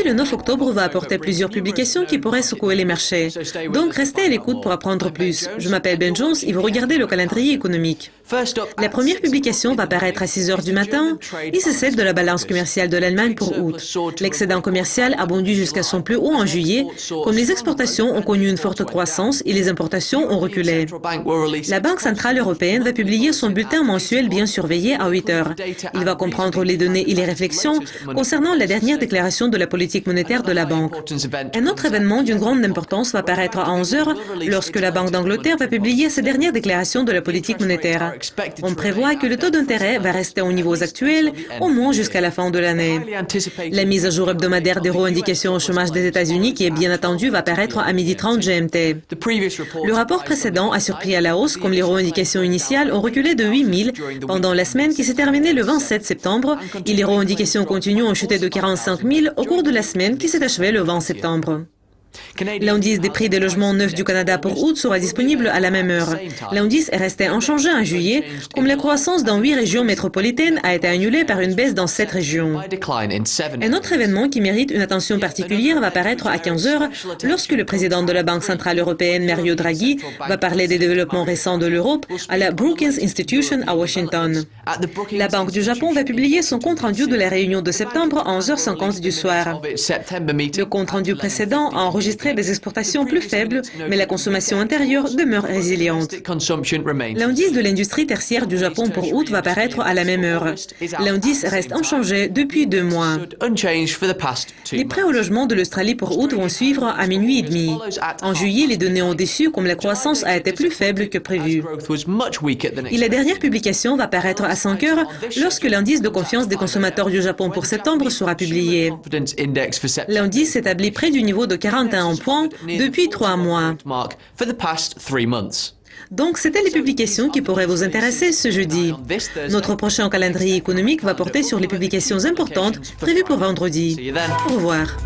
le 9 octobre va apporter plusieurs publications qui pourraient secouer les marchés. Donc, restez à l'écoute pour apprendre plus. Je m'appelle Ben Jones et vous regardez le calendrier économique. La première publication va paraître à 6 heures du matin et c'est celle de la balance commerciale de l'Allemagne pour août. L'excédent commercial a bondi jusqu'à son plus haut en juillet, comme les exportations ont connu une forte croissance et les importations ont reculé. La Banque centrale européenne va publier son bulletin mensuel bien surveillé à 8 heures. Il va comprendre les données et les réflexions concernant la dernière déclaration de la politique monétaire de la banque. Un autre événement d'une grande importance va paraître à 11 heures lorsque la Banque d'Angleterre va publier sa dernière déclaration de la politique monétaire. On prévoit que le taux d'intérêt va rester aux niveaux actuels au moins jusqu'à la fin de l'année. La mise à jour hebdomadaire des indications au chômage des États-Unis, qui est bien attendue, va paraître à 12h30 GMT. Le rapport précédent a surpris à la hausse, comme les indications initiales ont reculé de 8 000 pendant la semaine qui s'est terminée le 27 septembre et les indications continues ont chuté de 45 000 au cours de la semaine qui s'est achevée le 20 septembre. L'indice des prix des logements neufs du Canada pour août sera disponible à la même heure. L'indice est resté inchangé en juillet, comme la croissance dans 8 régions métropolitaines a été annulée par une baisse dans 7 régions. Un autre événement qui mérite une attention particulière va paraître à 15 heures lorsque le président de la Banque centrale européenne, Mario Draghi, va parler des développements récents de l'Europe à la Brookings Institution à Washington. La Banque du Japon va publier son compte-rendu de la réunion de septembre à 11h50 du soir. Le compte-rendu précédent a enregistré des exportations plus faibles, mais la consommation intérieure demeure résiliente. L'indice de l'industrie tertiaire du Japon pour août va paraître à la même heure. L'indice reste inchangé depuis 2 mois. Les prêts au logement de l'Australie pour août vont suivre à minuit et demi. En juillet, les données ont déçu comme la croissance a été plus faible que prévu. Et la dernière publication va paraître à 5 heures lorsque l'indice de confiance des consommateurs du Japon pour septembre sera publié. L'indice s'établit près du niveau de 41 points depuis 3 mois. Donc, c'était les publications qui pourraient vous intéresser ce jeudi. Notre prochain calendrier économique va porter sur les publications importantes prévues pour vendredi. Au revoir.